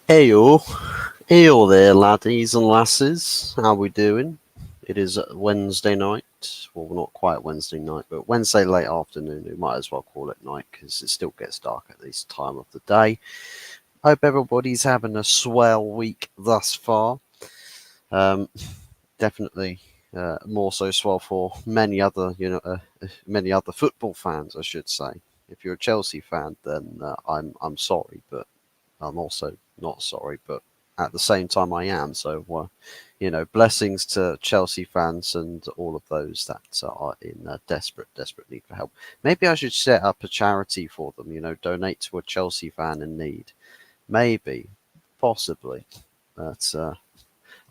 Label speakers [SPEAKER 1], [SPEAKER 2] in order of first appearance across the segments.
[SPEAKER 1] Heyo, heyo there, laddies and lasses. How we doing? It is Wednesday night. Well, not quite Wednesday night, but Wednesday late afternoon. We might as well call it night because it still gets dark at this time of the day. Hope everybody's having a swell week thus far. Um, Definitely more so swell for many other, many other football fans, I should say. If you're a Chelsea fan, then I'm sorry, but I'm also not sorry, but at the same time I am. So, blessings to Chelsea fans and all of those that are in desperate need for help. Maybe I should set up a charity for them. Donate to a Chelsea fan in need. Maybe, possibly, but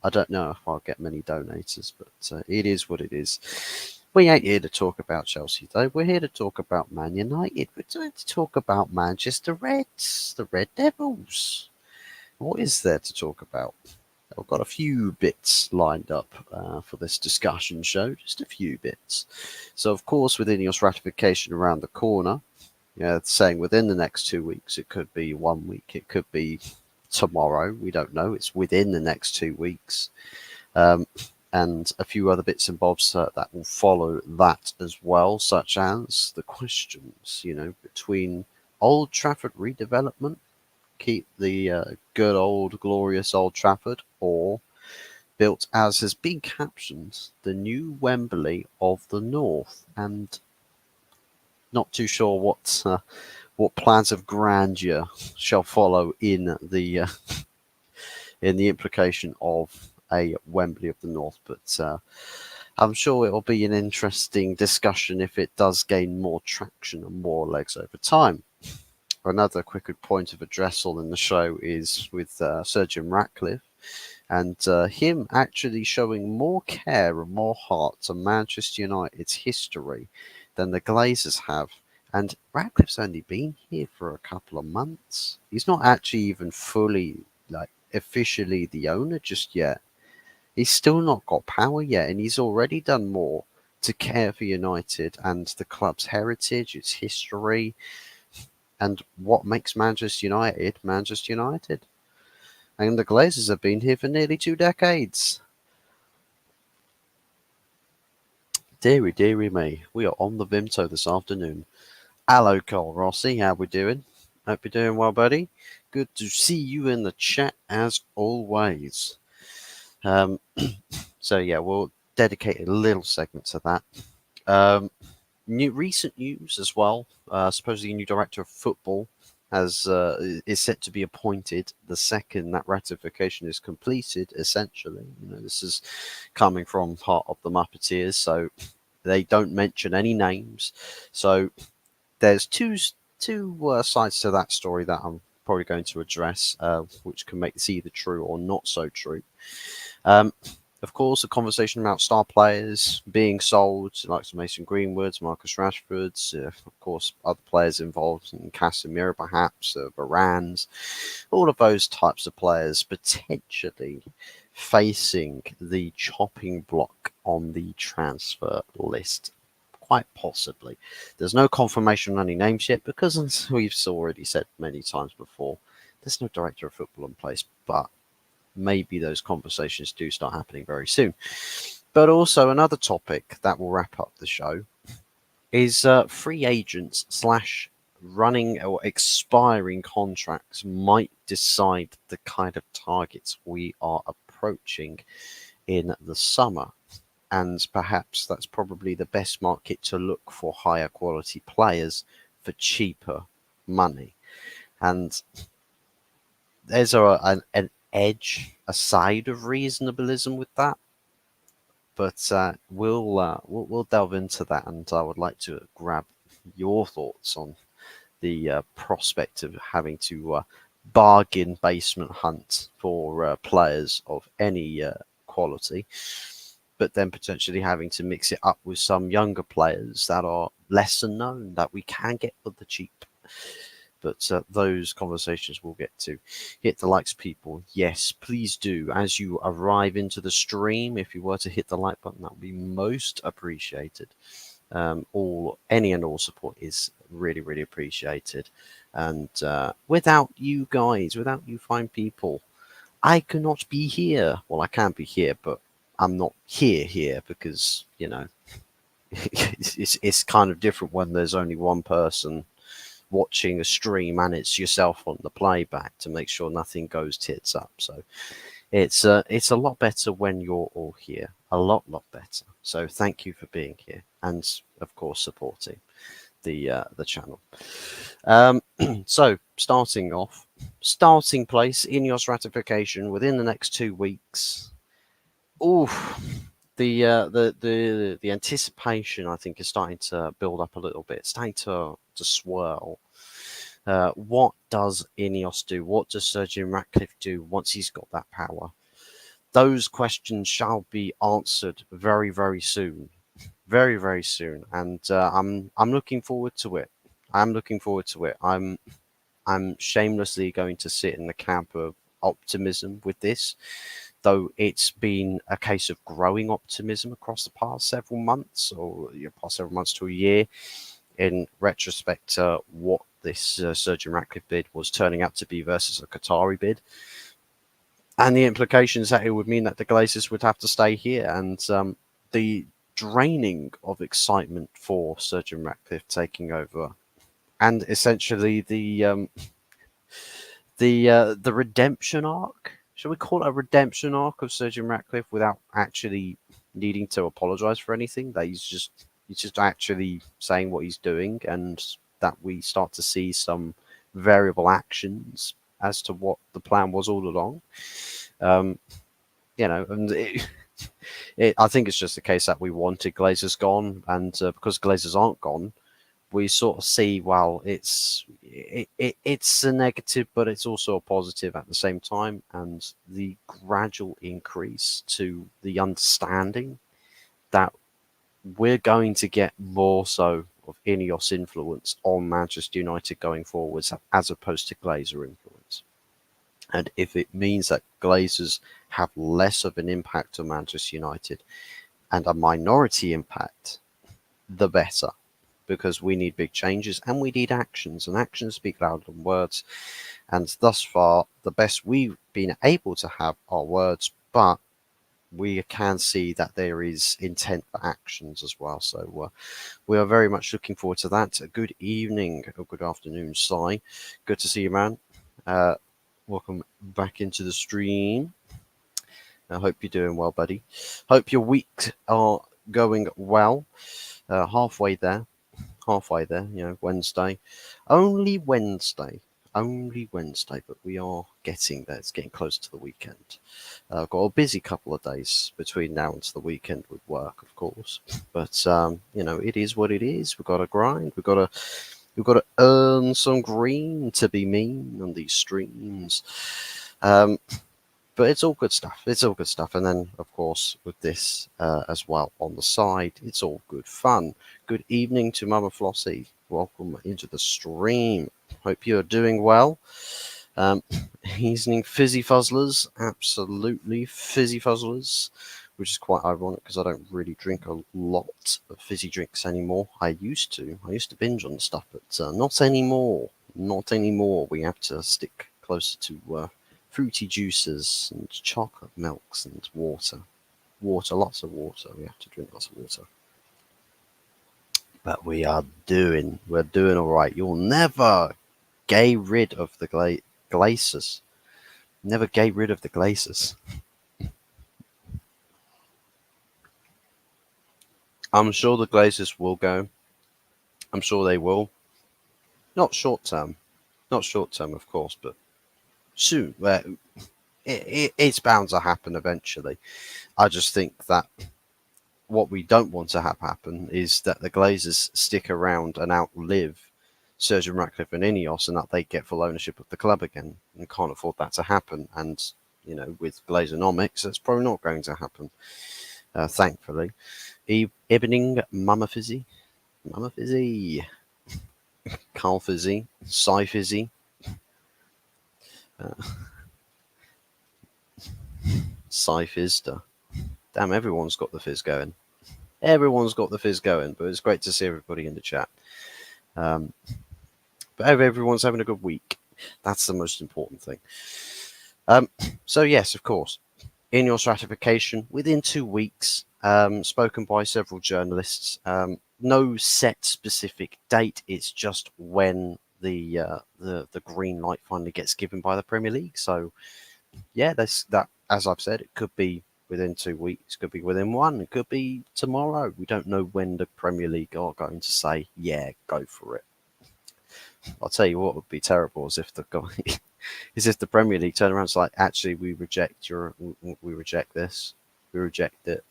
[SPEAKER 1] I don't know if I'll get many donators. But it is what it is. We ain't here to talk about Chelsea, though. We're here to talk about Man United. We're here to talk about Manchester Reds, the Red Devils. What is there to talk about? I've got a few bits lined up for this discussion show, just a few bits. So, of course, with INEOS ratification around the corner, saying within the next 2 weeks, it could be 1 week, it could be tomorrow, we don't know. It's within the next 2 weeks. And a few other bits and bobs that will follow that as well, such as the questions, between Old Trafford redevelopment, keep the good old glorious Old Trafford, or built as has been captioned, the new Wembley of the North. And not too sure what plans of grandeur shall follow in the implication of a Wembley of the North, but I'm sure it will be an interesting discussion if it does gain more traction and more legs over time. Another quick point of addressal in the show is with Sir Jim Ratcliffe, and him actually showing more care and more heart to Manchester United's history than the Glazers have. And Ratcliffe's only been here for a couple of months. He's not actually even fully, officially the owner just yet. He's still not got power yet, and he's already done more to care for United and the club's heritage, its history, and what makes Manchester United Manchester United. And the Glazers have been here for nearly 2 decades. Deary me, we are on the Vimto this afternoon. Hello, Cole Rossi, how we doing? Hope you're doing well, buddy. Good to see you in the chat as always. So yeah, we'll dedicate a little segment to that. Recent news as well. Supposedly, a new director of football is set to be appointed the second that ratification is completed. Essentially, this is coming from part of the Muppeteers, so they don't mention any names. So there's two sides to that story that I'm probably going to address, which can make this either true or not so true. Of course, the conversation about star players being sold, like Mason Greenwood's, Marcus Rashford's, of course, other players involved in Casemiro, perhaps, Varane's, all of those types of players potentially facing the chopping block on the transfer list. Quite possibly. There's no confirmation on any names yet because, as we've already said many times before, there's no director of football in place, but maybe those conversations do start happening very soon. But also another topic that will wrap up the show is free agents / running or expiring contracts might decide the kind of targets we are approaching in the summer. And perhaps that's probably the best market to look for higher quality players for cheaper money. And there's an edge, a side of reasonablism with that, but we'll delve into that, and I would like to grab your thoughts on the prospect of having to bargain basement hunt for players of any quality, but then potentially having to mix it up with some younger players that are lesser known that we can get for the cheap. But those conversations we'll get to. Hit the likes, people. Yes, please do. As you arrive into the stream, if you were to hit the like button, that would be most appreciated. Any and all support is really, really appreciated. And without you guys, without you fine people, I cannot be here. Well, I can be here, but I'm not here because, you know, it's kind of different when there's only one person watching a stream and it's yourself on the playback to make sure nothing goes tits up. So it's a lot better when you're all here, a lot better. So thank you for being here and of course supporting the channel. So starting off, starting place, INEOS ratification within the next 2 weeks. Ooh, the anticipation I think is starting to build up a little bit, starting to swirl. What does INEOS do? What does Sir Jim Ratcliffe do once he's got that power? Those questions shall be answered very soon, very soon, and I'm looking forward to it. I'm looking forward to it. I'm shamelessly going to sit in the camp of optimism with this, though it's been a case of growing optimism across the past several months, or past several months to a year. In retrospect, what this Sir Jim Ratcliffe bid was turning out to be versus a Qatari bid, and the implications that it would mean that the Glazers would have to stay here, and the draining of excitement for Sir Jim Ratcliffe taking over, and essentially the redemption arc. Shall we call it a redemption arc of Sir Jim Ratcliffe without actually needing to apologise for anything? That he's just actually saying what he's doing, and that we start to see some variable actions as to what the plan was all along. You know, and I think it's just a case that we wanted Glazers gone, and because Glazers aren't gone, we sort of see, well, it's a negative, but it's also a positive at the same time, and the gradual increase to the understanding that we're going to get more so of INEOS influence on Manchester United going forwards, as opposed to Glazer influence. And if it means that Glazers have less of an impact on Manchester United and a minority impact, the better. Because we need big changes and we need actions, and actions speak louder than words. And thus far, the best we've been able to have are words, but we can see that there is intent for actions as well. So we are very much looking forward to that. Good evening or good afternoon, Si. Good to see you, man. Welcome back into the stream. I hope you're doing well, buddy. Hope your weeks are going well. Halfway there, you know, Wednesday. Only Wednesday, but we are getting there. It's getting closer to the weekend. I've got a busy couple of days between now and to the weekend with work, of course. But, you know, it is what it is. We've got to grind. We've got to earn some green to be mean on these streams. But it's all good stuff. It's all good stuff. And then, of course, with this as well on the side, it's all good fun. Good evening to Mama Flossie. Welcome into the stream. Hope you're doing well. Evening, Fizzy Fuzzlers. Absolutely Fizzy Fuzzlers. Which is quite ironic because I don't really drink a lot of fizzy drinks anymore. I used to binge on stuff, but not anymore. Not anymore. We have to stick closer to fruity juices and chocolate milks and water. Lots of water. We have to drink lots of water. But we're doing all right. You'll never get rid of the glaciers. Never get rid of the glaciers. I'm sure the glaciers will go. I'm sure they will. Not short term, of course, but soon. It's bound to happen eventually. I just think that what we don't want to have happen is that the Glazers stick around and outlive Sir Jim Ratcliffe and INEOS, and that they get full ownership of the club again. And can't afford that to happen. And, you know, with Glazonomics, that's probably not going to happen, thankfully. Evening, Mama Fizzy, Carl Fizzy, Cy Fizzy, Cy Fizzter. Damn, everyone's got the fizz going. But it's great to see everybody in the chat. But everyone's having a good week. That's the most important thing. So yes, of course, INEOS ratification within 2 weeks. Spoken by several journalists. No set specific date. It's just when the green light finally gets given by the Premier League. So yeah, that. As I've said, it could be within 2 weeks, could be within one, it could be tomorrow. We don't know when the Premier League are going to say, yeah, go for it. I'll tell you what would be terrible is if the is if the Premier League turn around and like, actually, we reject this, we reject it.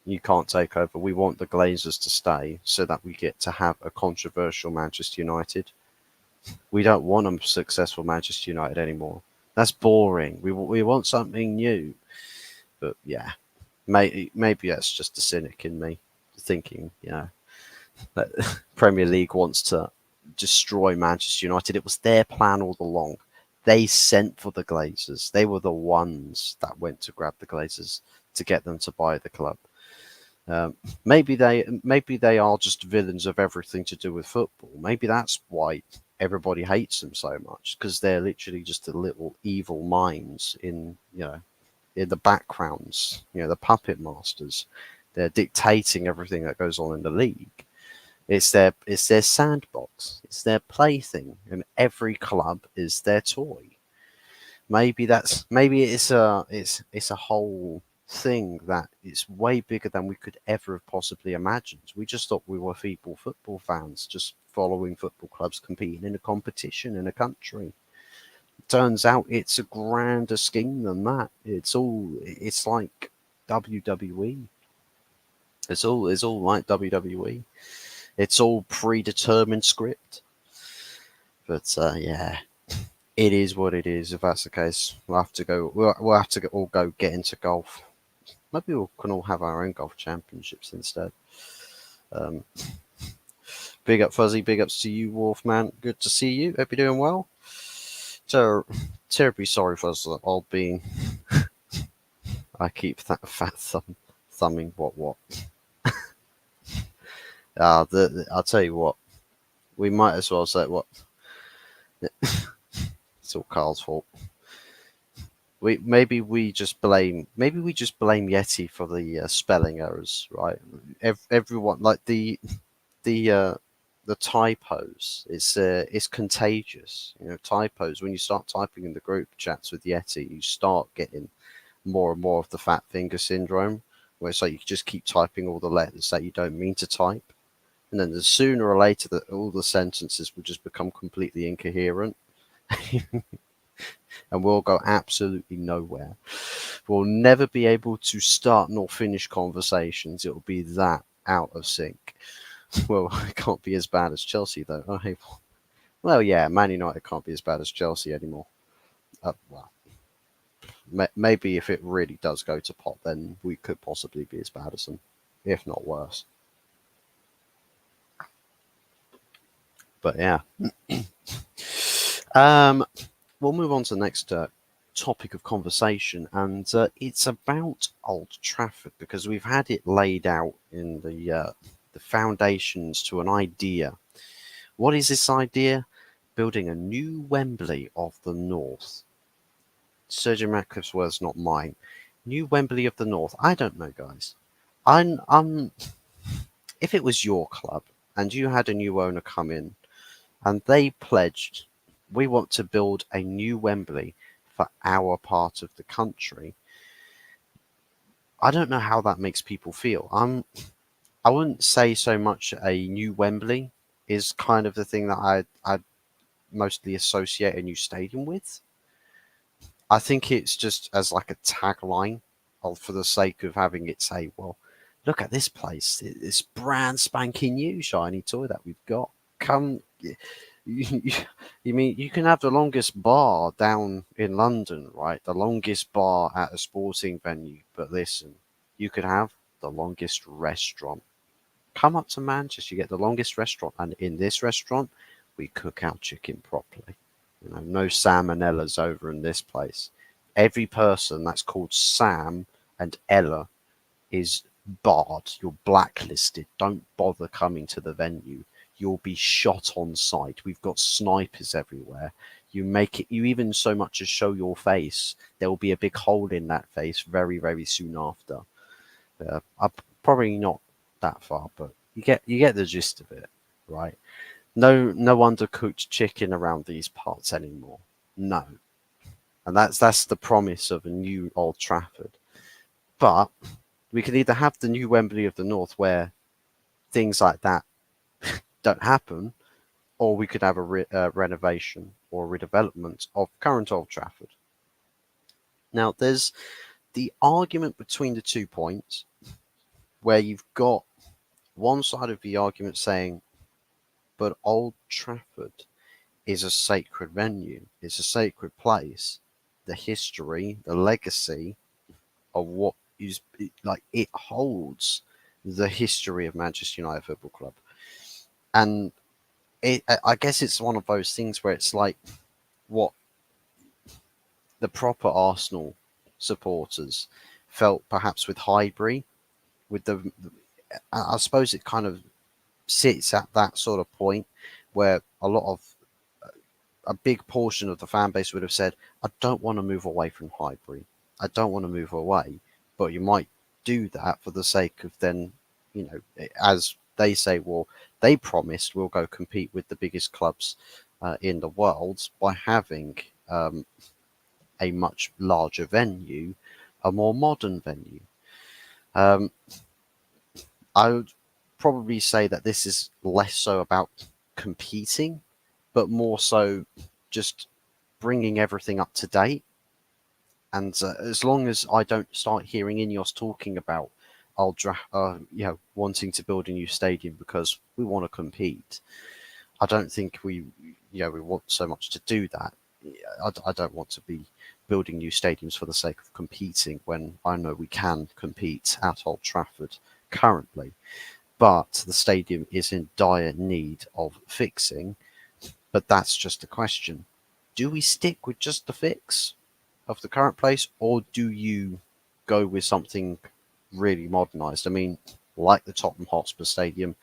[SPEAKER 1] You can't take over. We want the Glazers to stay so that we get to have a controversial Manchester United. We don't want a successful Manchester United anymore. That's boring. We want something new. But yeah, maybe that's just a cynic in me thinking, that Premier League wants to destroy Manchester United. It was their plan all along. They sent for the Glazers. They were the ones that went to grab the Glazers to get them to buy the club. Maybe they are just villains of everything to do with football. Maybe that's why everybody hates them so much, because they're literally just the little evil minds in the backgrounds, the puppet masters. They're dictating everything that goes on in the league. It's their sandbox. It's their plaything, and every club is their toy. Maybe it's a whole thing that is way bigger than we could ever have possibly imagined. We just thought we were feeble football fans, just following football clubs competing in a competition in a country. Turns out it's a grander scheme than that. It's like WWE. It's all like WWE. It's all predetermined script. But yeah, it is what it is. If that's the case, we'll have to go. We'll have to all go get into golf. Maybe we can all have our own golf championships instead. Um, Big up Fuzzy. Big ups to you, Wolfman. Good to see you. Hope you're doing well. Terribly sorry for us all being. I keep that fat thumbing what. I'll tell you what. We might as well say what. It's all Carl's fault. Maybe we just blame Yeti for the spelling errors, right? Everyone like the typos. It's contagious. Typos. When you start typing in the group chats with Yeti, you start getting more and more of the fat finger syndrome, where it's like you just keep typing all the letters that you don't mean to type, and then sooner or later that all the sentences will just become completely incoherent. And we'll go absolutely nowhere. We'll never be able to start nor finish conversations. It'll be that out of sync. Well, it can't be as bad as Chelsea, though. Well, yeah, Man United can't be as bad as Chelsea anymore. Well, maybe if it really does go to pot, then we could possibly be as bad as them, if not worse. But yeah. We'll move on to the next topic of conversation, and it's about Old Trafford, because we've had it laid out in the foundations to an idea. What is this idea? Building a new Wembley of the North. Sergio Ratcliffe's words, not mine. New Wembley of the North. I don't know, guys. If it was your club and you had a new owner come in and they pledged, we want to build a new Wembley for our part of the country, I don't know how that makes people feel. I wouldn't say so much a new Wembley is kind of the thing that I'd mostly associate a new stadium with. I think it's just as like a tagline, for the sake of having it say, well, look at this place, this brand spanking new shiny toy that we've got. Come, you mean you can have the longest bar down in London, right? The longest bar at a sporting venue. But listen, you could have the longest restaurant. Come up to Manchester, you get the longest restaurant. And in this restaurant, we cook our chicken properly. No salmonellas over in this place. Every person that's called Sam and Ella is barred. You're blacklisted. Don't bother coming to the venue. you'll be shot on sight. We've got snipers everywhere. You even so much as show your face, there will be a big hole in that face very, very soon after. I'm probably not that far, but you get the gist of it, right? No undercooked chicken around these parts anymore. No, and that's the promise of a new Old Trafford. But we could either have the new Wembley of the North, where things like that don't happen, or we could have a renovation or redevelopment of current Old Trafford. Now, there's the argument between the 2 points, where you've got one side of the argument saying, but Old Trafford is a sacred venue, it's a sacred place. The history, the legacy of what is like, it holds the history of Manchester United Football Club. And I guess it's one of those things where it's like what the proper Arsenal supporters felt perhaps with Highbury, with I suppose it kind of sits at that sort of point where a big portion of the fan base would have said, I don't want to move away from Highbury. I don't want to move away. But you might do that for the sake of then, as they say, well, they promised we'll go compete with the biggest clubs in the world by having a much larger venue, a more modern venue. I would probably say that this is less so about competing, but more so just bringing everything up to date. And as long as I don't start hearing INEOS talking about wanting to build a new stadium because we want to compete, I don't think we want so much to do that. I don't want to be building new stadiums for the sake of competing when I know we can compete at Old Trafford currently. But the stadium is in dire need of fixing. But that's just a question. Do we stick with just the fix of the current place, or do you go with something really modernised? I mean, like the Tottenham Hotspur Stadium,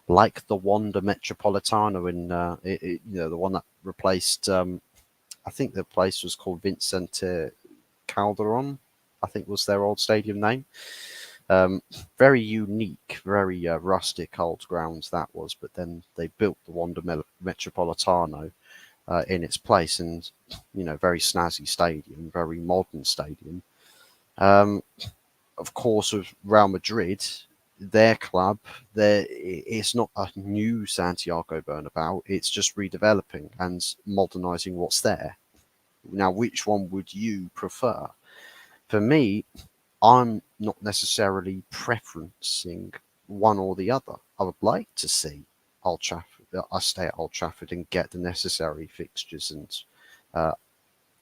[SPEAKER 1] like the Wanda Metropolitano in the one that replaced. I think the place was called Vicente Calderon. I think was their old stadium name. Very unique, very rustic old grounds that was, but then they built the Wanda Metropolitano in its place, and very snazzy stadium, very modern stadium. Of course, with Real Madrid, their club, it's not a new Santiago Bernabeu, it's just redeveloping and modernising what's there. Now, which one would you prefer? For me, I'm not necessarily preferencing one or the other. I would like to see Old Trafford. I stay at Old Trafford and get the necessary fixtures and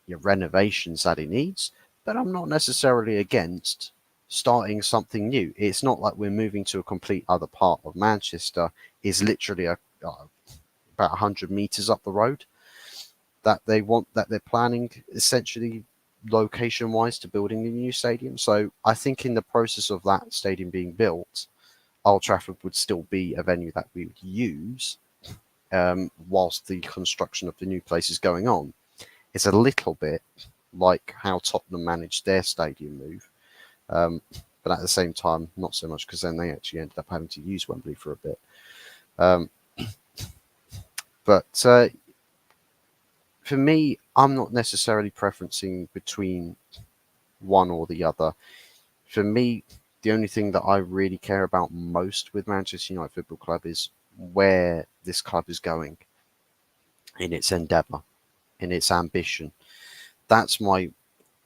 [SPEAKER 1] renovations that it needs, but I'm not necessarily against starting something new. It's not like we're moving to a complete other part of Manchester. It's literally about 100 meters up the road that they're planning essentially location wise to building a new stadium. So I think in the process of that stadium being built, Old Trafford would still be a venue that we would use whilst the construction of the new place is going on. It's a little bit like how Tottenham managed their stadium move, but at the same time, not so much, because then they actually ended up having to use Wembley for a bit. But for me, I'm not necessarily preferencing between one or the other. For me, the only thing that I really care about most with Manchester United Football Club is where this club is going in its endeavour, in its ambition. That's my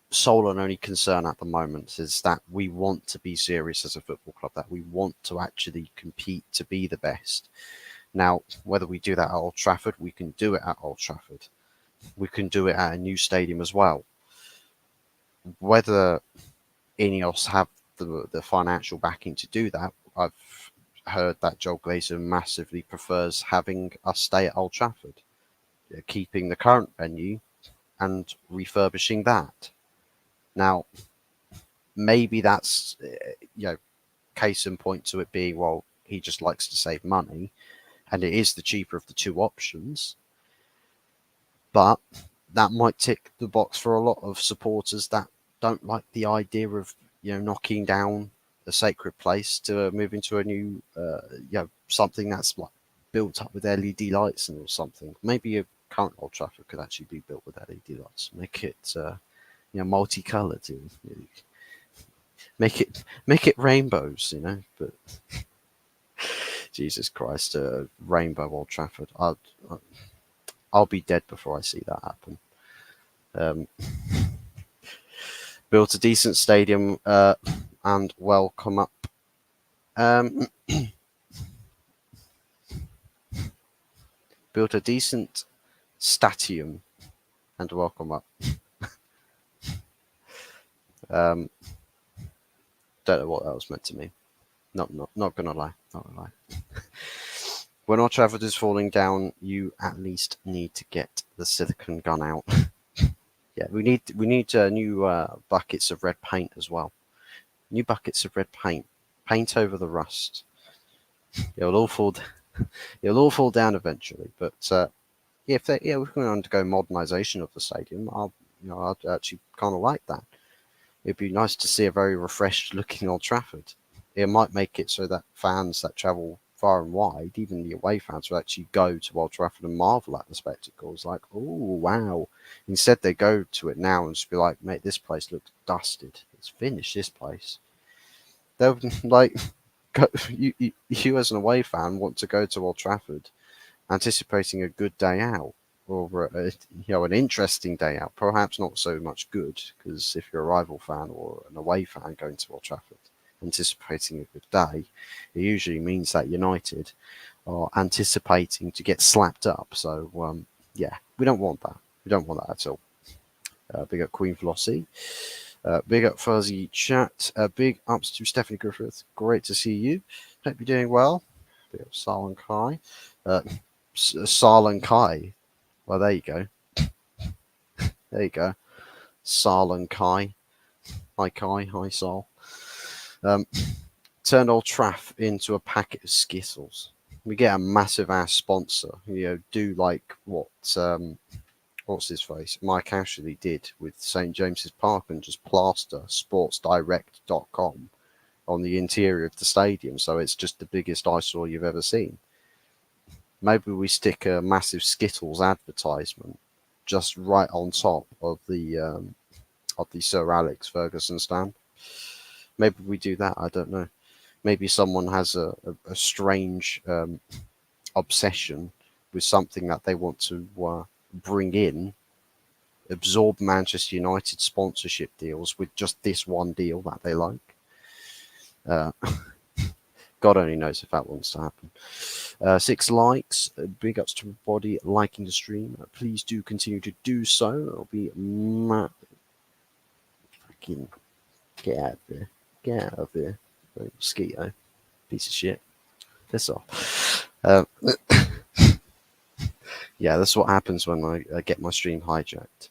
[SPEAKER 1] sole and only concern at the moment, is that we want to be serious as a football club, that we want to actually compete to be the best. Now, whether we do that at Old Trafford, we can do it at Old Trafford. We can do it at a new stadium as well. Whether INEOS have the financial backing to do that, I've heard that Joel Glazer massively prefers having us stay at Old Trafford, keeping the current venue and refurbishing that. Now, maybe that's case in point to it being, well, he just likes to save money, and it is the cheaper of the two options. But that might tick the box for a lot of supporters that don't like the idea of knocking down a sacred place to move into a new something that's like built up with LED lights and or something. Maybe a current Old Trafford could actually be built with LED lights, make it multicolored, make it rainbows, But Jesus Christ, rainbow Old Trafford. I'll be dead before I see that happen. Built a decent stadium and welcome up. Built a decent stadium and welcome up. Don't know what that was meant to mean. Not gonna lie. Not gonna lie. When Old Trafford is falling down, you at least need to get the silicone gun out. Yeah, we need new buckets of red paint as well. New buckets of red paint. Paint over the rust. It'll all fall down eventually. But if we're going to undergo modernisation of the stadium, I'd actually kind of like that. It'd be nice to see a very refreshed looking Old Trafford. It might make it so that fans that travel far and wide, even the away fans, will actually go to Old Trafford and marvel at the spectacles. Like, oh wow! Instead, they go to it now and just be like, "Mate, this place looks dusted. Let's finish this place." They'll like, you as an away fan want to go to Old Trafford, anticipating a good day out or an interesting day out. Perhaps not so much good, because if you're a rival fan or an away fan going to Old Trafford, anticipating a good day, it usually means that United are anticipating to get slapped up. So we don't want that. We don't want that at all. Big up Queen Flossie. Big up Fuzzy Chat. Big ups to Stephanie Griffith. Great to see you. Hope you're doing well. Big up Salon Kai. Salon Kai. Well, there you go. There you go. Salon Kai. Hi Kai. Hi Sal. Turn Old Traff into a packet of Skittles. We get a massive ass sponsor. Do like what's his face? Mike Ashley did with St James's Park and just plaster sportsdirect.com on the interior of the stadium, so it's just the biggest eyesore you've ever seen. Maybe we stick a massive Skittles advertisement just right on top of the Sir Alex Ferguson stand. Maybe we do that. I don't know. Maybe someone has a strange obsession with something that they want to bring in, absorb Manchester United sponsorship deals with just this one deal that they like. God only knows if that wants to happen. 6 likes. Big ups to everybody liking the stream. Please do continue to do so. It'll be fucking get out of there. Get out of there. Mosquito. Piece of shit. Piss off. Yeah, that's what happens when I get my stream hijacked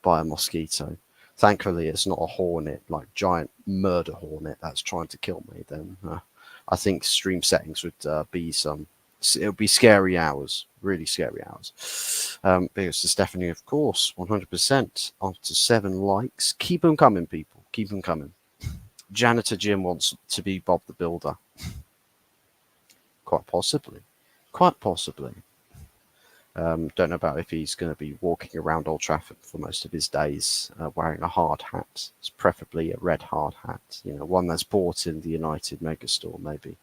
[SPEAKER 1] by a mosquito. Thankfully, it's not a hornet, like giant murder hornet that's trying to kill me. Then I think stream settings would be it would be scary hours, really scary hours. Because to Stephanie, of course, 100% after 7 likes. Keep them coming, people. Keep them coming. Janitor Jim wants to be Bob the Builder. Quite possibly. Quite possibly. Don't know about if he's going to be walking around Old Trafford for most of his days wearing a hard hat. It's preferably a red hard hat, one that's bought in the United megastore, maybe.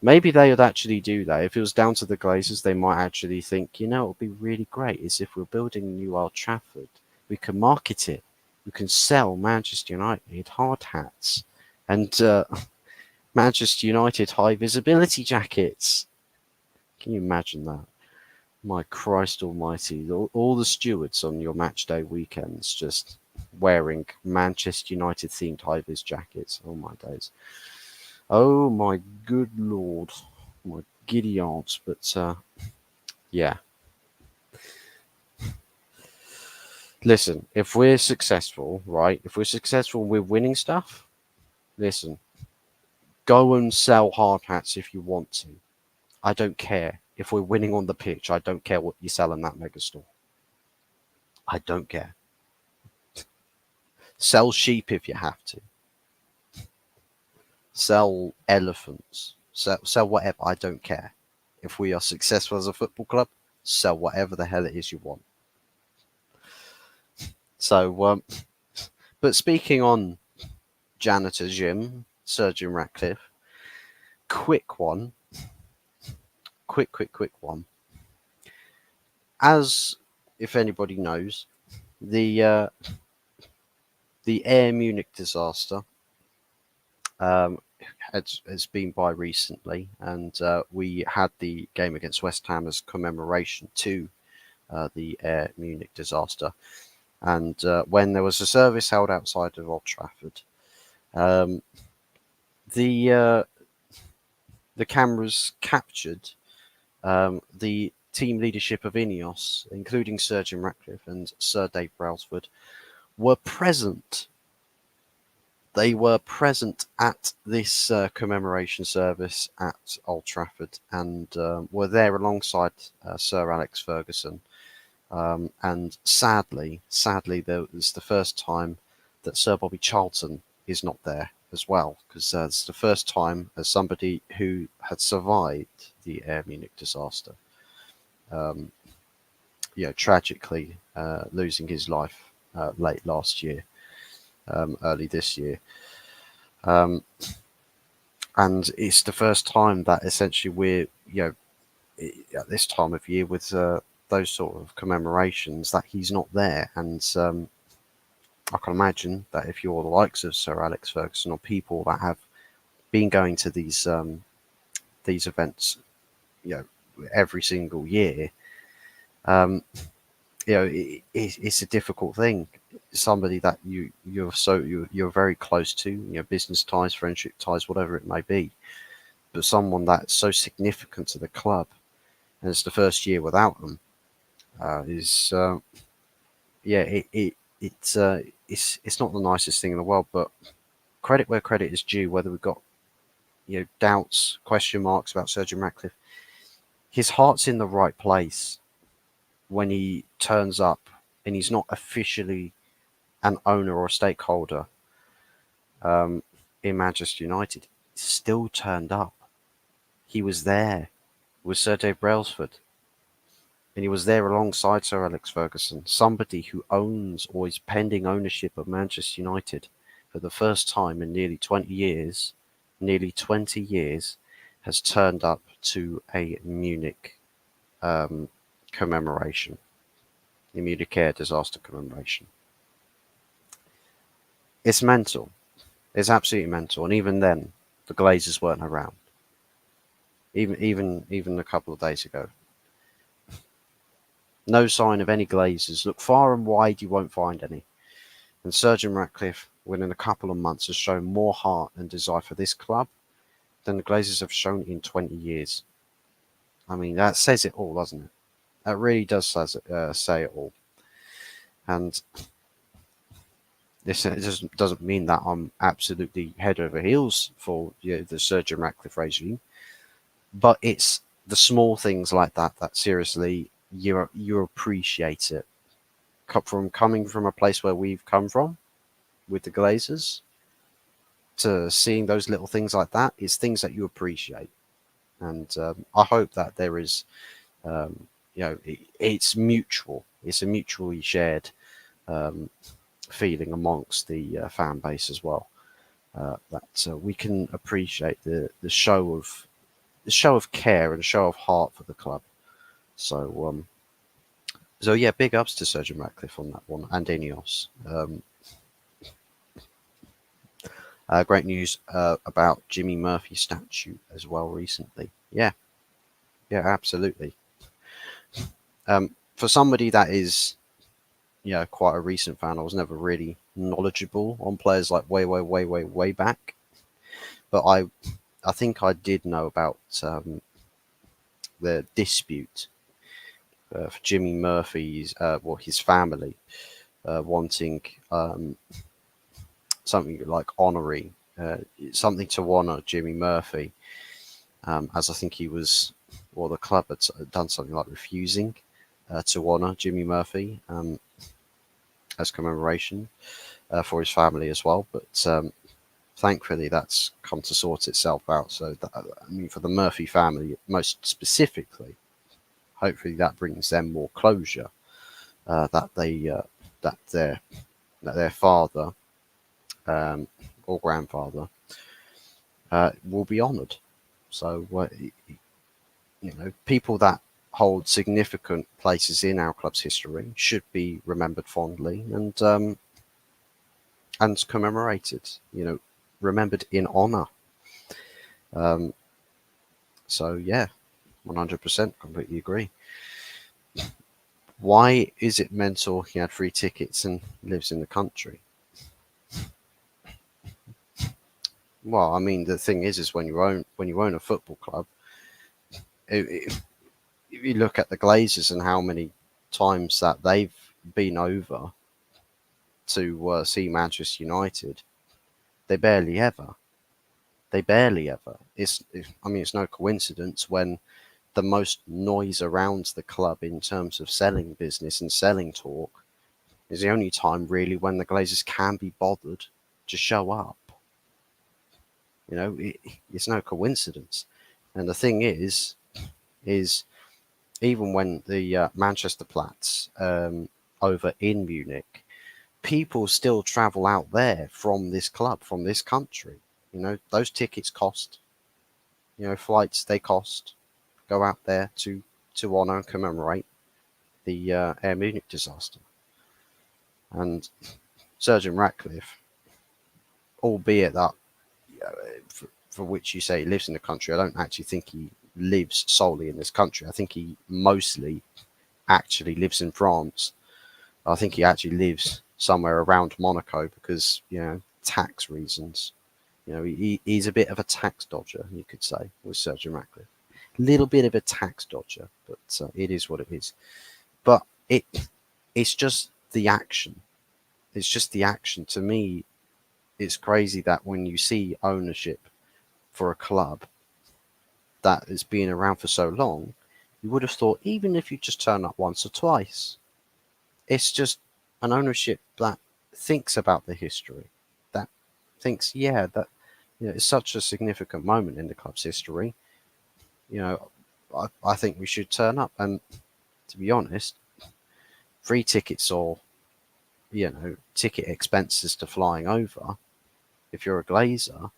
[SPEAKER 1] Maybe they would actually do that. If it was down to the Glazers, they might actually think, it would be really great is if we're building a new Old Trafford, we can market it. We can sell Manchester United hard hats and Manchester United high visibility jackets. Can you imagine that? My Christ almighty. All the stewards on your match day weekends just wearing Manchester United themed high vis jackets. Oh my days. Oh my good lord. My giddy aunts. But yeah. Listen, if we're successful, right? If we're successful with winning stuff, listen. Go and sell hard hats if you want to. I don't care. If we're winning on the pitch, I don't care what you sell in that megastore. I don't care. Sell sheep if you have to. Sell elephants. Sell whatever. I don't care. If we are successful as a football club, sell whatever the hell it is you want. So, but speaking on Janitor Jim, Sir Jim Ratcliffe, quick one. Quick one. As if anybody knows, the Air Munich disaster has been by recently, and we had the game against West Ham as commemoration to the Air Munich disaster. And when there was a service held outside of Old Trafford, the cameras captured the team leadership of INEOS, including Sir Jim Ratcliffe and Sir Dave Brailsford, were present. They were present at this commemoration service at Old Trafford, and were there alongside Sir Alex Ferguson. And sadly, there was the first time that Sir Bobby Charlton is not there as well, because it's the first time as somebody who had survived the Air Munich disaster, tragically losing his life late last year, early this year. And it's the first time that essentially we're, at this time of year with those sort of commemorations, that he's not there. And I can imagine that if you're the likes of Sir Alex Ferguson or people that have been going to these events, every single year, it's a difficult thing. Somebody that you're very close to, business ties, friendship ties, whatever it may be, but someone that's so significant to the club, and it's the first year without them, it's not the nicest thing in the world. But credit where credit is due. Whether we've got doubts, question marks about Sir Jim Ratcliffe, his heart's in the right place when he turns up and he's not officially an owner or a stakeholder in Manchester United. He still turned up. He was there with Sir Dave Brailsford, and he was there alongside Sir Alex Ferguson, somebody who owns or is pending ownership of Manchester United for the first time in nearly 20 years, has turned up to a Munich commemoration, the Munich Air disaster commemoration. It's mental. It's absolutely mental. And even then, the Glazers weren't around. Even a couple of days ago. No sign of any Glazers. Look far and wide, you won't find any. And Sir Jim Ratcliffe, within a couple of months, has shown more heart and desire for this club than the Glazers have shown in 20 years. I mean, that says it all, doesn't it? That really does say it all. And this doesn't mean that I'm absolutely head over heels for the Sir Jim Ratcliffe regime, but it's the small things like that seriously you appreciate it. Coming from a place where we've come from with the Glazers, to seeing those little things like that is things that you appreciate. And I hope that there is, it's mutual. It's a mutually shared feeling amongst the fan base as well. That we can appreciate the show of care and show of heart for the club. So yeah, big ups to Sir Jim Ratcliffe on that one, and INEOS. Great news about Jimmy Murphy's statue as well recently. Yeah, absolutely. For somebody that is, quite a recent fan, I was never really knowledgeable on players like way back. But I think I did know about the dispute for Jimmy Murphy's, his family wanting something like honorary, something to honor Jimmy Murphy, as I think he was or the club had done something like refusing to honour Jimmy Murphy as commemoration for his family as well. But thankfully, that's come to sort itself out. So, I mean, for the Murphy family, most specifically, hopefully that brings them more closure that their father or grandfather will be honoured. So, people that hold significant places in our club's history should be remembered fondly and commemorated. Remembered in honour. So yeah, 100% completely agree. Why is it mental he had free tickets and lives in the country? Well, I mean, the thing is when you own a football club, if you look at the Glazers and how many times that they've been over to see Manchester United, they barely ever. It's no coincidence when the most noise around the club in terms of selling business and selling talk is the only time really when the Glazers can be bothered to show up. It's no coincidence. And the thing is even when the Manchester Platz over in Munich, people still travel out there from this club, from this country. Those tickets cost. Flights, they cost. Go out there to honour and commemorate the Air Munich disaster. And Surgeon Ratcliffe, albeit that for which you say he lives in the country, I don't actually think he lives solely in this country. I think he mostly actually lives in France. I think he actually lives somewhere around Monaco because, tax reasons. He's a bit of a tax dodger, you could say, with Surgeon Ratcliffe. A little bit of a tax dodger, but it is what it is. But it's just the action. It's just the action. To me, it's crazy that when you see ownership for a club that has been around for so long, you would have thought, even if you just turn up once or twice, it's just an ownership that thinks about the history, that thinks, that it's such a significant moment in the club's history. I think we should turn up. And to be honest, free tickets or ticket expenses to flying over, if you're a Glazer,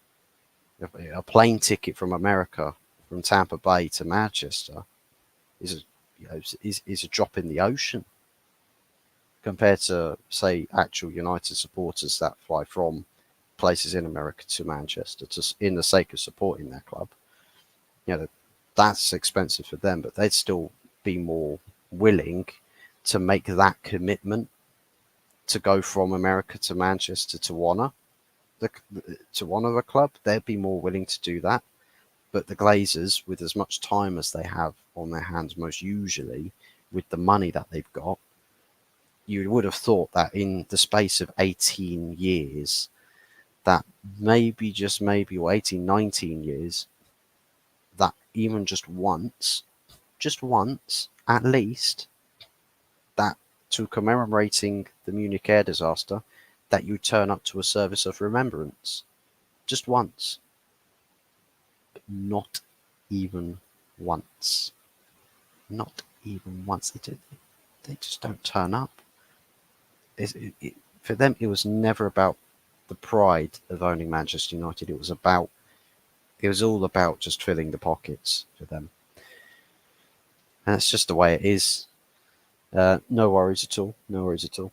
[SPEAKER 1] a plane ticket from America, from Tampa Bay to Manchester, is a drop in the ocean compared to, say, actual United supporters that fly from places in America to Manchester in the sake of supporting their club. That's expensive for them, but they'd still be more willing to make that commitment to go from America to Manchester to honour the club. They'd be more willing to do that. But the Glazers, with as much time as they have on their hands, most usually with the money that they've got, you would have thought that in the space of 18 years, that maybe, just maybe, or 18, 19 years, that even just once, at least, that to commemorating the Munich air disaster, that you turn up to a service of remembrance. Just once. But not even once. Not even once. They just don't turn up. For them, it was never about the pride of owning Manchester United. It was all about just filling the pockets for them. And that's just the way it is. No worries at all. No worries at all.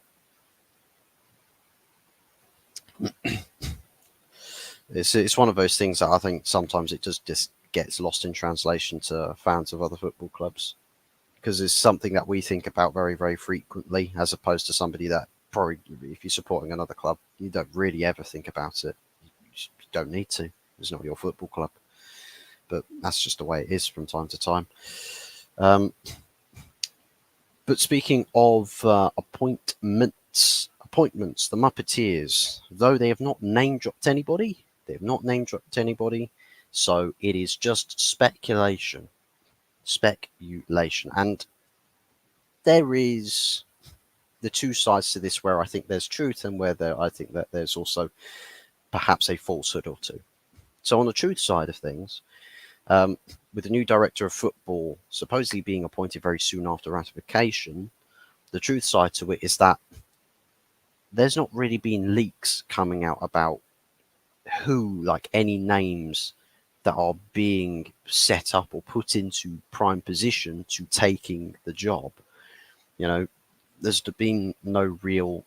[SPEAKER 1] It's one of those things that I think sometimes it just gets lost in translation to fans of other football clubs, because it's something that we think about very, very frequently, as opposed to somebody that probably, if you're supporting another club, you don't really ever think about it. You don't need to. It's not your football club. But that's just the way it is from time to time. But speaking of appointments, the Muppeteers, though they have not name-dropped anybody, so it is just speculation. Speculation. And there is the two sides to this where I think there's truth and where I think that there's also perhaps a falsehood or two. So on the truth side of things, with the new director of football supposedly being appointed very soon after ratification, the truth side to it is that there's not really been leaks coming out about who, like any names that are being set up or put into prime position to taking the job. There's been no real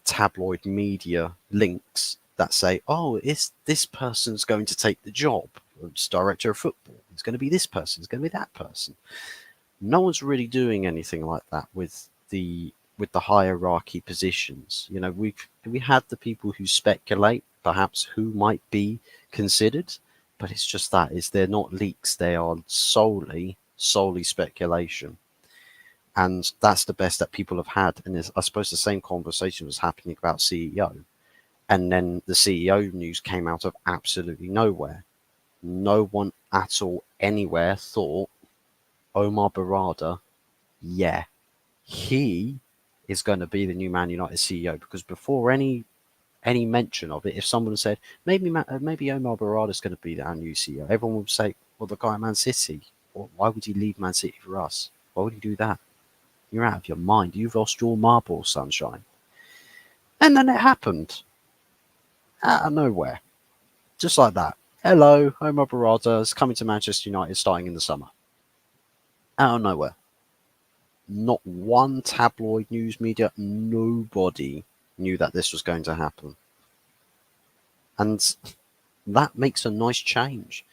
[SPEAKER 1] tabloid media links that say, oh, this person's going to take the job. It's director of football. It's going to be this person. It's going to be that person. No one's really doing anything like that with the hierarchy positions. We had the people who speculate, perhaps who might be considered, but it's just that they're not leaks. They are solely speculation. And that's the best that people have had. And I suppose the same conversation was happening about CEO. And then the CEO news came out of absolutely nowhere. No one at all anywhere thought Omar Barada, yeah, he is going to be the new Man United CEO. Because before any mention of it, if someone said maybe Omar Barada is going to be our new CEO, everyone would say, well, the guy at Man City. Why would he leave Man City for us? Why would he do that? You're out of your mind. You've lost your marble, sunshine. And then it happened. Out of nowhere. Just like that. Hello, Omar Barada is coming to Manchester United starting in the summer. Out of nowhere. Not one tabloid news media, nobody knew that this was going to happen. And that makes a nice change.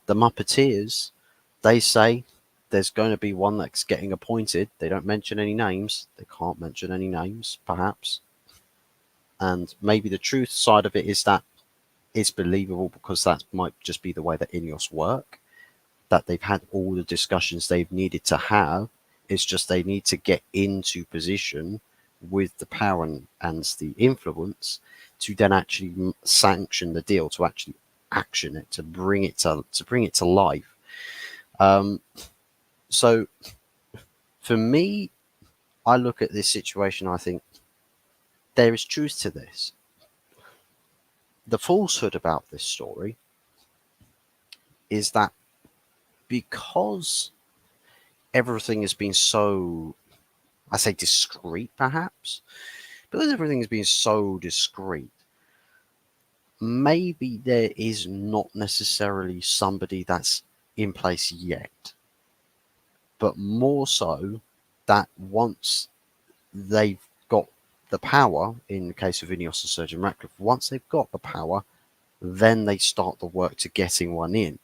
[SPEAKER 1] The Muppeteers, they say there's going to be one that's getting appointed. They don't mention any names. They can't mention any names, perhaps. And maybe the truth side of it is that it's believable because that might just be the way that INEOS work, that they've had all the discussions they've needed to have. It's just they need to get into position with the power and the influence to then actually sanction the deal, to actually action it, to bring it to life. So for me, I look at this situation, I think there is truth to this. The falsehood about this story is that because everything has been so, I say discreet perhaps, because everything has been so discreet, maybe there is not necessarily somebody that's in place yet, but more so that once they've got the power, in the case of INEOS and Surgeon Ratcliffe, once they've got the power, then they start the work to getting one in.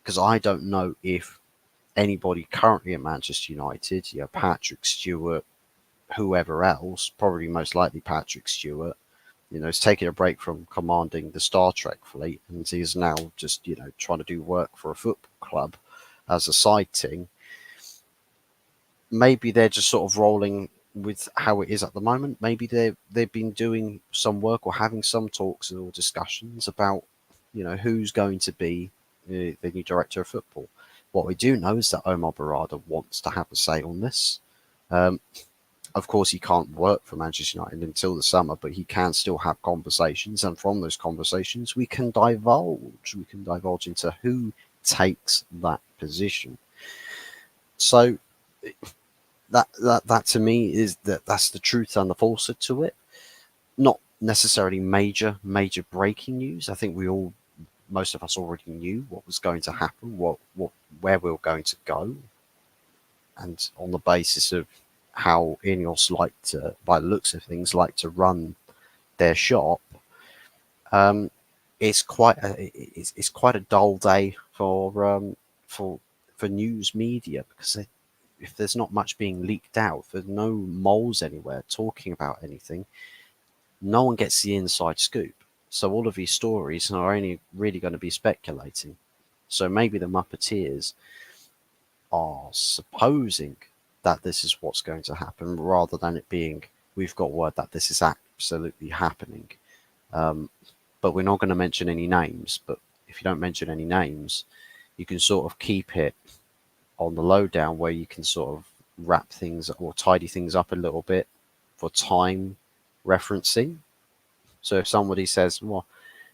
[SPEAKER 1] Because I don't know if anybody currently at Manchester United, Patrick Stewart, whoever else, probably most likely Patrick Stewart, is taking a break from commanding the Star Trek fleet, and he's now just, trying to do work for a football club as a side thing. Maybe they're just sort of rolling with how it is at the moment. Maybe they've been doing some work or having some talks or discussions about, who's going to be the new director of football. What we do know is that Omar Barada wants to have a say on this. Of course, he can't work for Manchester United until the summer, but he can still have conversations, and from those conversations, we can divulge. We can divulge into who takes that position. So that to me is that's the truth and the falsehood to it. Not necessarily major breaking news. I think most of us already knew what was going to happen, where we were going to go, and on the basis of how INEOS like to, by the looks of things, like to run their shop. It's quite a dull day for news media, because if there's not much being leaked out, if there's no moles anywhere talking about anything, no one gets the inside scoop. So all of these stories are only really going to be speculating. So maybe the Muppeteers are supposing that this is what's going to happen, rather than it being, we've got word that this is absolutely happening. But we're not going to mention any names. But if you don't mention any names, you can sort of keep it on the lowdown where you can sort of wrap things or tidy things up a little bit for time referencing. So if somebody says, well,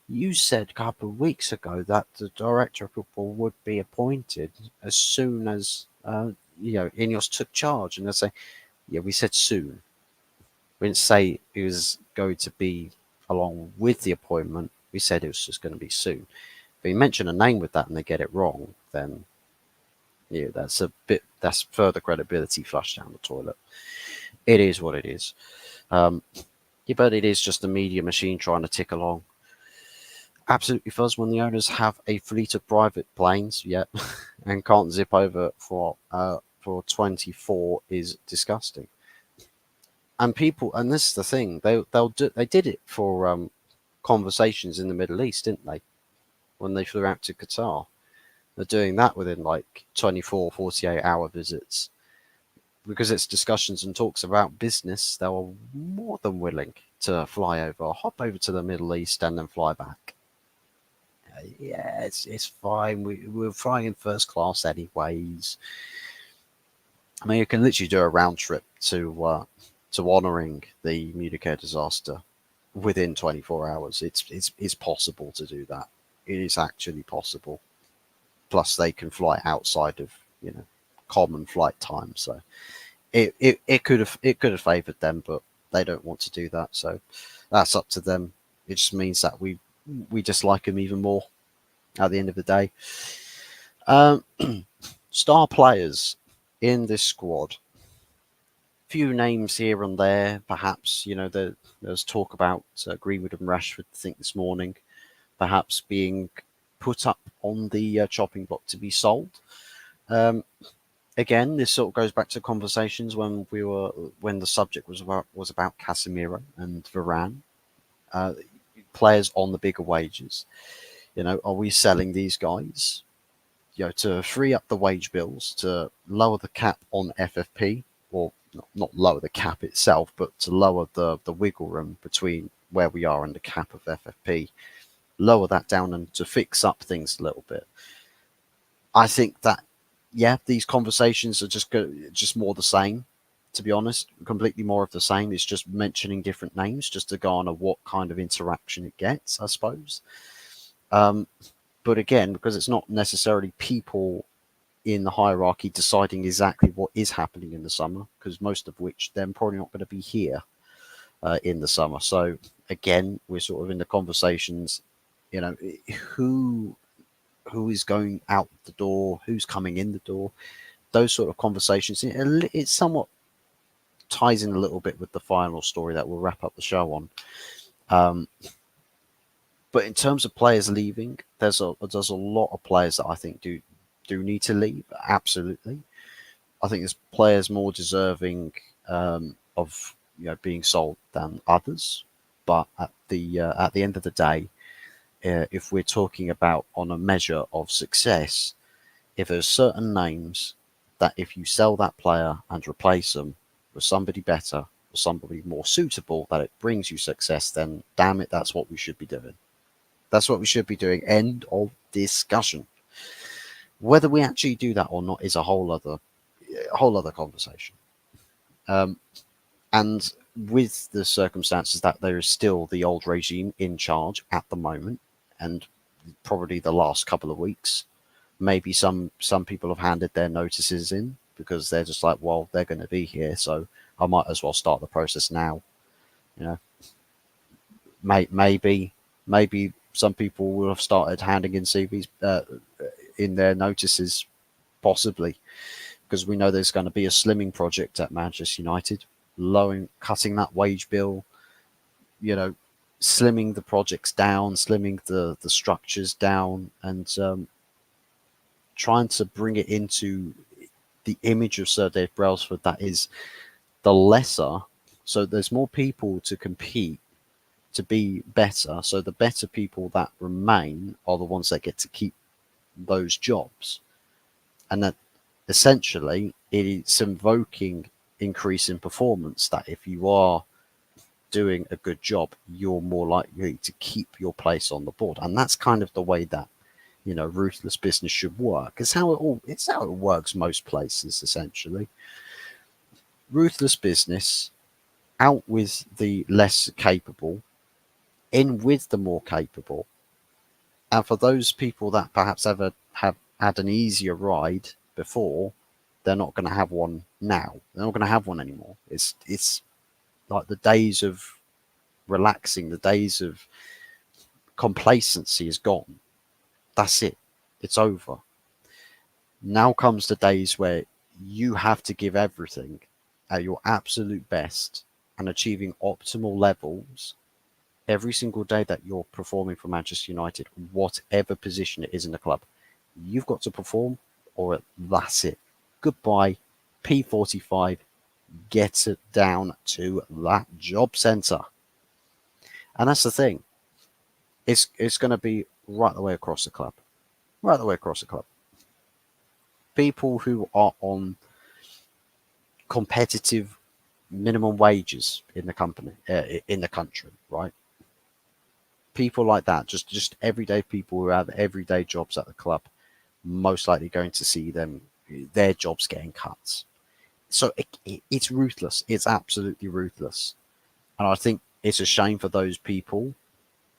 [SPEAKER 1] you said a couple of weeks ago that the director of football would be appointed as soon as INEOS took charge, and they say, yeah, we said soon. We didn't say it was going to be along with the appointment. We said it was just going to be soon. If you mention a name with that and they get it wrong, then yeah, that's further credibility flushed down the toilet. It is what it is. Yeah, but it is just a media machine trying to tick along. Absolutely fuzz when the owners have a fleet of private planes, yeah, and can't zip over for 24 is disgusting. And people, and this is the thing, they did it for conversations in the Middle East, didn't they? When they flew out to Qatar, they're doing that within like 24, 48-hour visits. Because it's discussions and talks about business, they were more than willing to fly over, hop over to the Middle East, and then fly back. Yeah, it's fine. We're flying in first class anyways. I mean, you can literally do a round trip to honouring the Munich air disaster within 24 hours. It's possible to do that. It is actually possible. Plus, they can fly outside of common flight time, so it could have favoured them, but they don't want to do that. So that's up to them. It just means that we dislike them even more at the end of the day. Star players in this squad. Few names here and there, perhaps. There's talk about Greenwood and Rashford, I think, this morning, perhaps being put up on the chopping block to be sold. Again, this sort of goes back to conversations when the subject was about Casemiro and Varane, players on the bigger wages. Are we selling these guys? To free up the wage bills, to lower the cap on FFP, or not lower the cap itself, but to lower the wiggle room between where we are and the cap of FFP, lower that down and to fix up things a little bit. I think that, yeah, these conversations are just more the same, to be honest, completely more of the same. It's just mentioning different names just to garner what kind of interaction it gets, I suppose. But again, because it's not necessarily people in the hierarchy deciding exactly what is happening in the summer, because most of which they're probably not going to be here in the summer. So again, we're sort of in the conversations, who is going out the door, who's coming in the door, those sort of conversations. It somewhat ties in a little bit with the final story that we'll wrap up the show on. But in terms of players leaving, there's a lot of players that I think do need to leave. Absolutely, I think there's players more deserving of being sold than others. But at the end of the day, if we're talking about on a measure of success, if there's certain names that if you sell that player and replace them with somebody better or somebody more suitable, that it brings you success, then damn it, that's what we should be doing. That's what we should be doing. End of discussion. Whether we actually do that or not is a whole other conversation. And with the circumstances that there is still the old regime in charge at the moment, and probably the last couple of weeks, maybe some people have handed their notices in because they're just like, well, they're going to be here, so I might as well start the process now. Maybe some people will have started handing in CVs in their notices, possibly, because we know there's going to be a slimming project at Manchester United, cutting that wage bill, slimming the projects down, slimming the structures down, and trying to bring it into the image of Sir Dave Brailsford that is the lesser. So there's more people to compete to be better. So the better people that remain are the ones that get to keep those jobs. And that essentially it's invoking increase in performance, that if you are doing a good job, you're more likely to keep your place on the board. And that's kind of the way that ruthless business should work. It's how it works most places, essentially. Ruthless business, out with the less capable, in with the more capable. And for those people that perhaps ever have had an easier ride before, they're not going to have one now. They're not going to have one anymore. It's like the days of relaxing, the days of complacency is gone. That's it. It's over. Now comes the days where you have to give everything at your absolute best and achieving optimal levels every single day that you're performing for Manchester United, whatever position it is in the club. You've got to perform, or that's it. Goodbye, P45. Get it down to that job centre. And that's the thing. It's going to be right the way across the club. Right the way across the club. People who are on competitive minimum wages in the company, in the country, right? People like that, just everyday people who have everyday jobs at the club, most likely going to see their jobs getting cut. So it's ruthless. It's absolutely ruthless. And I think it's a shame for those people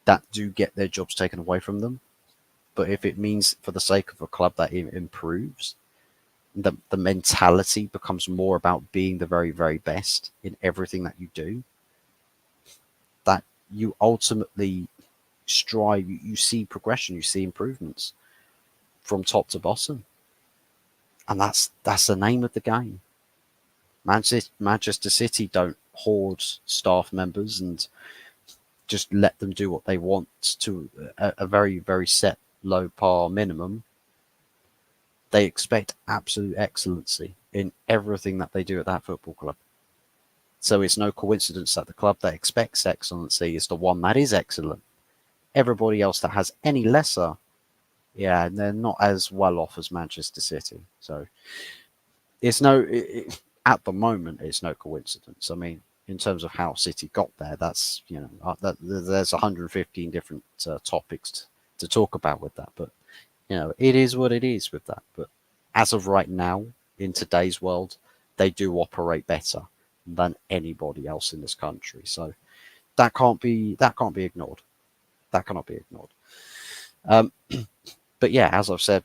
[SPEAKER 1] that do get their jobs taken away from them. But if it means for the sake of a club that it improves, the mentality becomes more about being the very, very best in everything that you do, that you ultimately strive, you see progression, you see improvements from top to bottom. And that's the name of the game. Manchester City don't hoard staff members and just let them do what they want to a very, very set low par minimum. They expect absolute excellency in everything that they do at that football club. So it's no coincidence that the club that expects excellency is the one that is excellent. Everybody else that has any lesser, yeah, they're not as well off as Manchester City. So it's at the moment, it's no coincidence. I mean, in terms of how City got there, that's, there's 115 different topics to talk about with that. But, it is what it is with that. But as of right now, in today's world, they do operate better than anybody else in this country. So that can't be ignored. That cannot be ignored. But yeah, as I've said,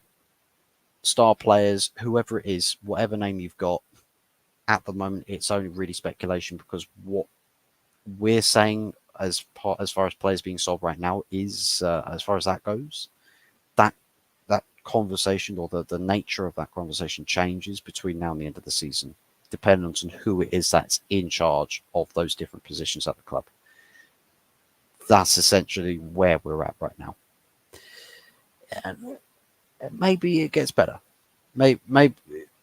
[SPEAKER 1] star players, whoever it is, whatever name you've got, at the moment, it's only really speculation, because what we're saying as far as players being sold right now is, as far as that goes, that conversation, or the nature of that conversation, changes between now and the end of the season, depending on who it is that's in charge of those different positions at the club. That's essentially where we're at right now. And maybe it gets better. Maybe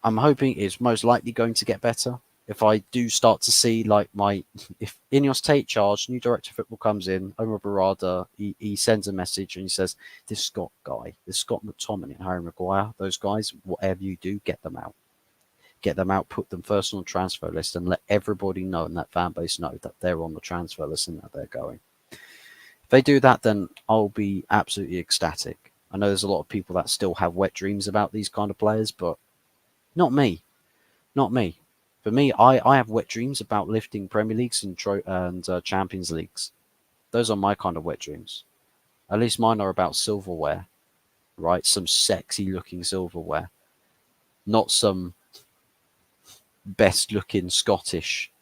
[SPEAKER 1] I'm hoping it's most likely going to get better. If I do start to see, if INEOS take charge, new director of football comes in, Omar Barada, he sends a message and he says, this Scott McTominay and Harry Maguire, those guys, whatever you do, get them out. Get them out, put them first on the transfer list, and let everybody know, and that fan base know, that they're on the transfer list and that they're going. If they do that, then I'll be absolutely ecstatic. I know there's a lot of people that still have wet dreams about these kind of players, but not me. Not me. For me, I have wet dreams about lifting Premier Leagues and Champions Leagues. Those are my kind of wet dreams. At least mine are about silverware, right? Some sexy looking silverware. Not some best looking Scottish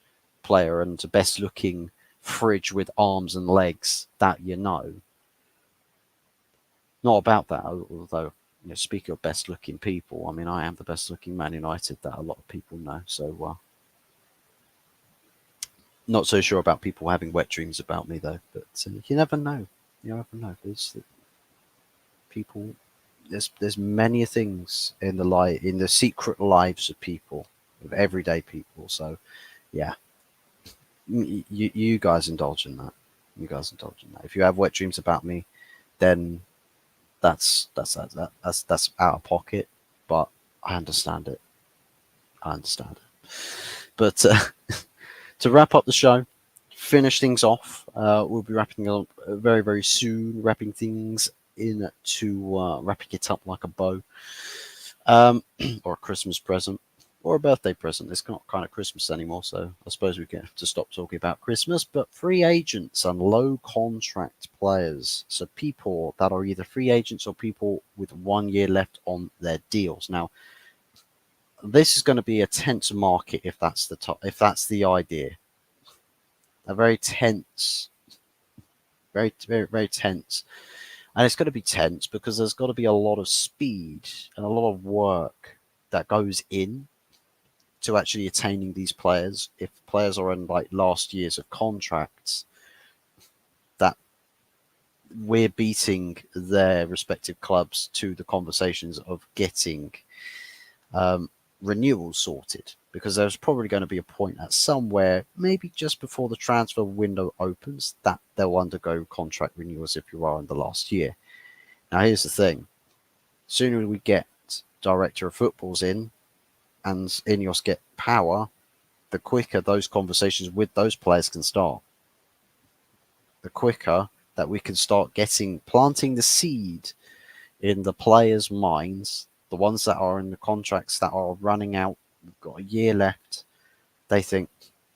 [SPEAKER 1] player and best looking fridge with arms and legs that you know. Not about that, although, speaking of best looking people, I mean, I am the best looking Man United that a lot of people know. So, not so sure about people having wet dreams about me, though. But you never know. You never know. There's people. There's many things in the secret lives of people, of everyday people. So, yeah, you guys indulge in that. You guys indulge in that. If you have wet dreams about me, then that's out of pocket, but I understand it. But to wrap up the show, finish things off, we'll be wrapping up very, very soon, wrapping things in to wrapping it up like a bow, or a Christmas present, or a birthday present. It's not kind of Christmas anymore, so I suppose we have to stop talking about Christmas. But free agents and low contract players, so people that are either free agents or people with 1 year left on their deals. Now, this is going to be a tense market if that's if that's the idea. A very tense, very tense. And it's going to be tense because there's got to be a lot of speed and a lot of work that goes in to actually attaining these players. If players are in like last years of contracts, that we're beating their respective clubs to the conversations of getting renewals sorted, because there's probably going to be a point at somewhere, maybe just before the transfer window opens, that they'll undergo contract renewals if you are in the last year. Now, here's the thing. Sooner we get director of footballs in and INEOS get power, the quicker those conversations with those players can start. The quicker that we can start planting the seed in the players' minds, the ones that are in the contracts that are running out, we've got a year left. They think,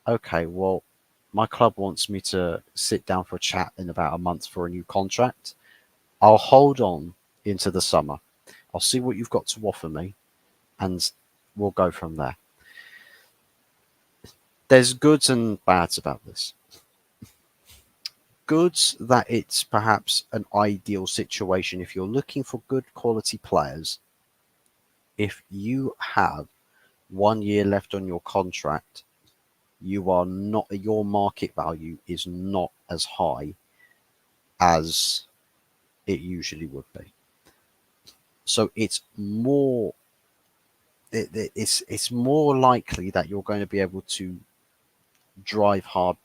[SPEAKER 1] okay, well, my club wants me to sit down for a chat in about a month for a new contract. I'll hold on into the summer. I'll see what you've got to offer me, and we'll go from there. There's goods and bads about this. Goods that it's perhaps an ideal situation if you're looking for good quality players. If you have 1 year left on your contract, your market value is not as high as it usually would be. So it's more likely that you're going to be able to drive hard,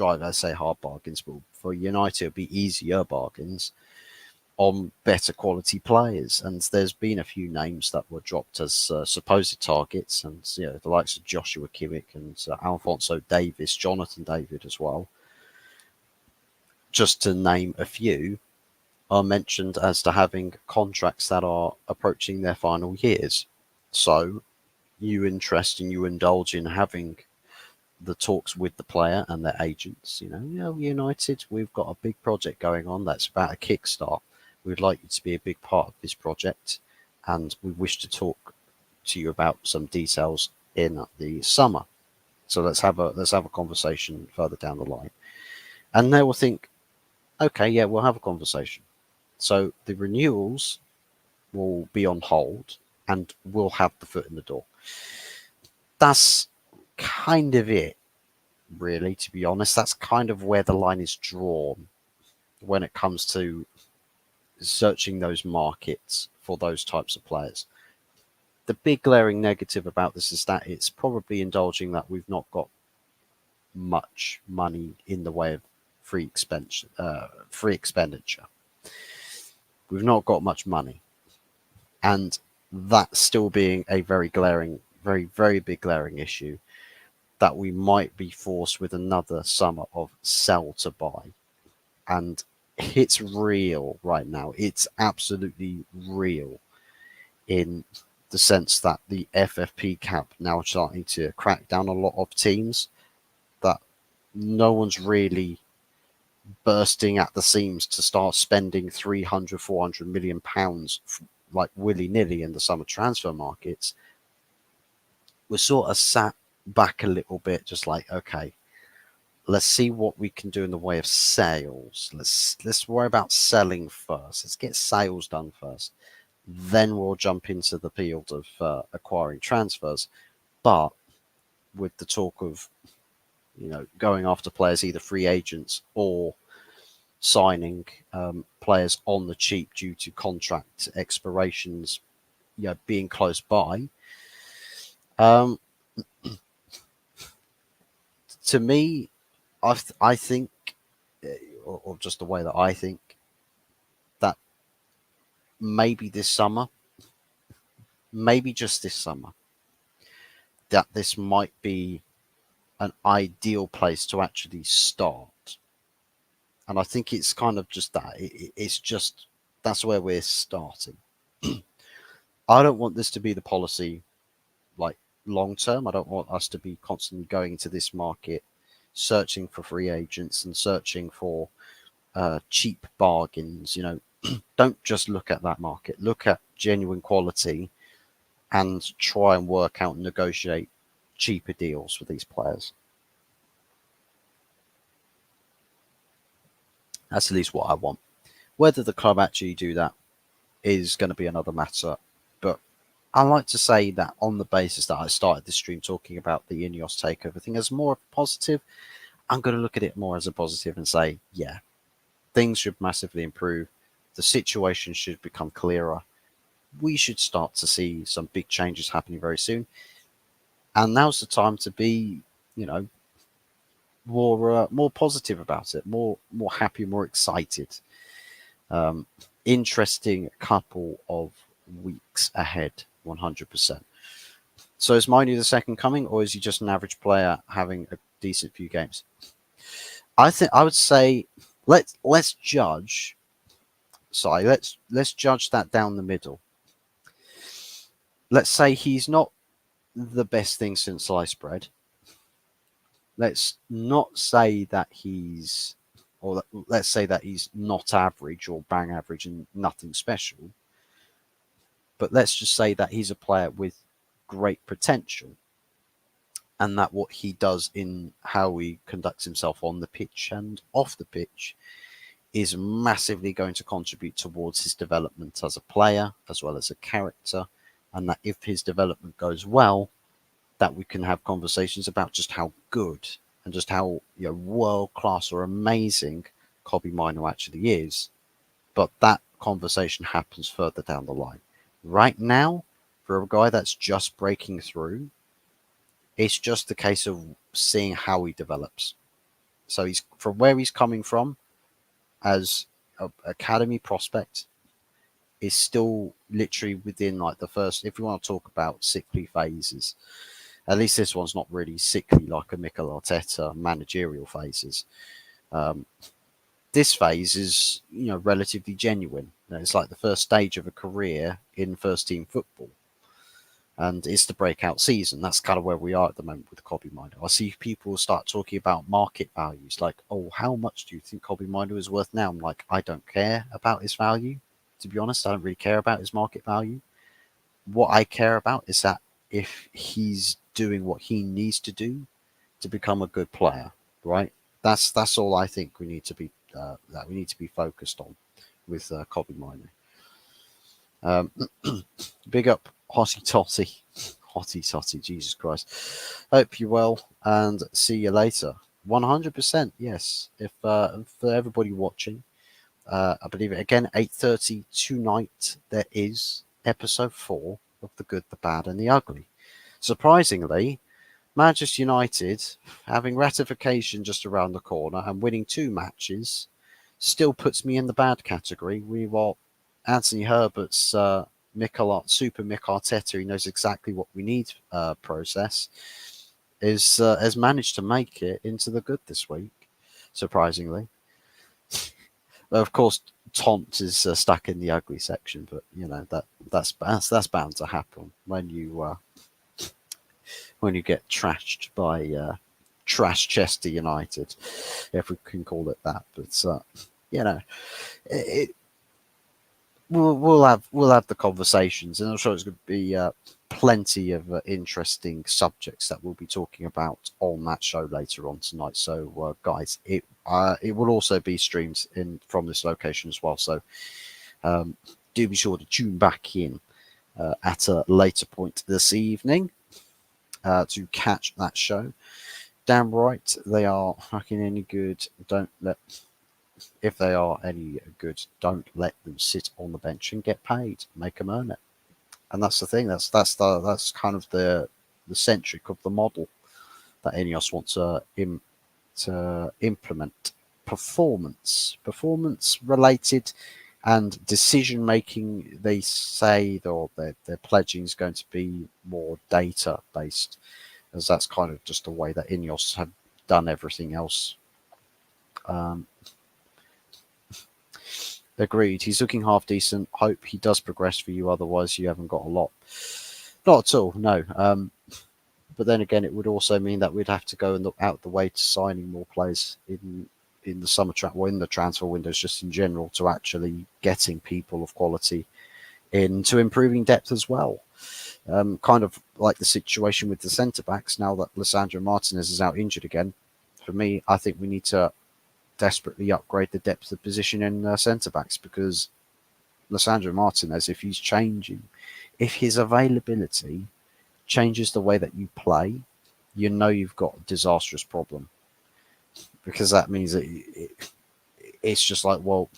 [SPEAKER 1] I say hard bargains, but for United it'll be easier bargains on better quality players. And there's been a few names that were dropped as supposed targets, and the likes of Joshua Kimmich and Alphonso Davies, Jonathan David as well, just to name a few, are mentioned as to having contracts that are approaching their final years. So you indulge in having the talks with the player and their agents. United, we've got a big project going on that's about a kickstart. We'd like you to be a big part of this project, and we wish to talk to you about some details in the summer. So let's have a conversation further down the line. And they will think, okay, yeah, we'll have a conversation. So the renewals will be on hold, and we'll have the foot in the door. That's kind of it, really, to be honest. That's kind of where the line is drawn when it comes to searching those markets for those types of players. The big glaring negative about this is that it's probably indulging that we've not got much money in the way of free expenditure. We've not got much money, and that still being a very big glaring issue, that we might be forced with another summer of sell to buy. And it's real right now. It's absolutely real, in the sense that the FFP cap now starting to crack down a lot of teams, that no one's really bursting at the seams to start spending 300, 400 million pounds like willy-nilly in the summer transfer markets. We're sort of sat back a little bit, just like, okay, let's see what we can do in the way of sales. Let's worry about selling first. Let's get sales done first. Then we'll jump into the field of acquiring transfers. But with the talk of going after players, either free agents or signing players on the cheap due to contract expirations, being close by. To me, I think, or just the way that I think, that maybe just this summer, that this might be an ideal place to actually start. And I think it's kind of just that. It's just that's where we're starting. I don't want this to be the policy like long term. I don't want us to be constantly going into this market, searching for free agents and searching for cheap bargains. Don't just look at that market. Look at genuine quality and try and work out and negotiate cheaper deals for these players. That's at least what I want. Whether the club actually do that is going to be another matter. But I like to say that on the basis that I started this stream talking about the INEOS takeover thing as more positive, I'm going to look at it more as a positive and say, yeah, things should massively improve. The situation should become clearer. We should start to see some big changes happening very soon. And now's the time to be, more positive about it, more happy, more excited. Interesting couple of weeks ahead, 100%. So is Miney the second coming, or is he just an average player having a decent few games? I would say let's judge. Sorry, let's judge that down the middle. Let's say he's not the best thing since sliced bread. Let's not say that let's say that he's not average or bang average and nothing special. But let's just say that he's a player with great potential, and that what he does in how he conducts himself on the pitch and off the pitch is massively going to contribute towards his development as a player as well as a character, and that if his development goes well, that we can have conversations about just how good and just how world class or amazing Kobbie Mainoo actually is. But that conversation happens further down the line. Right now, for a guy that's just breaking through, it's just a case of seeing how he develops. So he's from where he's coming from as an academy prospect is still literally within like the first, if we want to talk about sickly phases, at least this one's not really sickly like a Mikel Arteta managerial phases. This phase is, relatively genuine. It's like the first stage of a career in first team football. And it's the breakout season. That's kind of where we are at the moment with Kobbie Mainoo. I see people start talking about market values, like, oh, how much do you think Kobbie Mainoo is worth now? I'm like, I don't care about his value. To be honest, I don't really care about his market value. What I care about is that if he's doing what he needs to do to become a good player, right? That's all I think we need to be focused on with Kobbie Mainoo. Big up Hotty Totty, Jesus Christ. Hope you're well and see you later. 100%, yes. If for everybody watching, I believe it again, 8:30 tonight. There is episode 4 of The Good, the Bad, and the Ugly. Surprisingly, Manchester United, having ratification just around the corner and winning 2 matches, still puts me in the bad category. We were Anthony Herbert's Super Mick Arteta, he knows exactly what we need process, has managed to make it into the good this week, surprisingly. Of course, Taunt is stuck in the ugly section, but that's bound to happen when you get trashed by Trash Chester United, if we can call it that. But we'll have the conversations, and I'm sure it's going to be plenty of interesting subjects that we'll be talking about on that show later on tonight. So, guys, it will also be streamed from this location as well. So, do be sure to tune back in at a later point this evening to catch that show. Damn right, they are fucking any good. If they are any good, don't let them sit on the bench and get paid. Make them earn it. And that's the thing. That's kind of the centric of the model that INEOS wants to implement. Performance related and decision making. They say their pledging is going to be more data based, as that's kind of just the way that INEOS have done everything else. Agreed. He's looking half decent. Hope he does progress for you. Otherwise, you haven't got a lot. Not at all. No. But then again, it would also mean that we'd have to go and look out the way to signing more players in the or in the transfer windows, just in general, to actually getting people of quality into improving depth as well. Kind of like the situation with the centre backs. Now that Lisandro Martinez is out injured again, for me, I think we need to desperately upgrade the depth of position in centre backs, because Lisandro Martinez, if his availability changes the way that you play, you know you've got a disastrous problem, because that means that it's just like, well,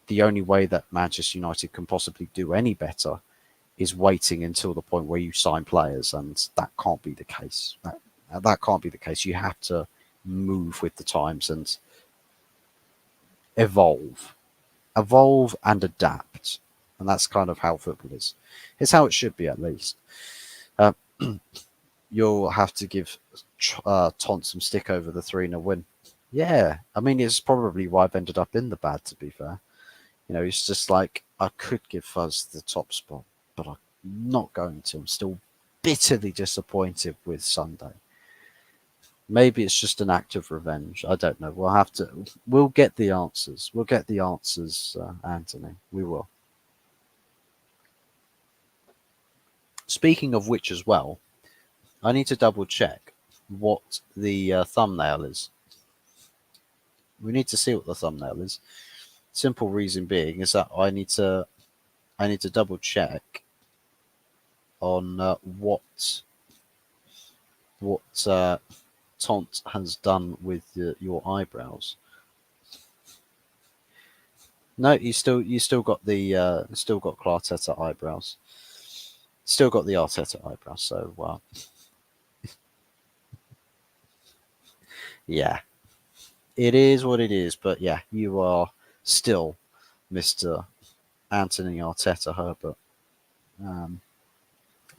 [SPEAKER 1] the only way that Manchester United can possibly do any better is waiting until the point where you sign players, and that can't be the case. That can't be the case. You have to move with the times and evolve and adapt, and that's kind of how football is. It's how it should be, at least. Uh, you'll have to give Tont some stick over the 3-0 win. Yeah, I mean, it's probably why I've ended up in the bad, to be fair. You know, it's just like, I could give Fuzz the top spot, but I'm not going to. I'm still bitterly disappointed with Sunday. Maybe it's just an act of revenge. I don't know. We'll get the answers. We'll get the answers, Anthony. We will. Speaking of which as well, I need to double check what the thumbnail is. We need to see what the thumbnail is. Simple reason being is that I need to double check on what Tont has done with your eyebrows. No, you still got the still got Arteta eyebrows. Still got the Arteta eyebrows. So yeah, it is what it is. But yeah, you are still Mr. Anthony Arteta Herbert.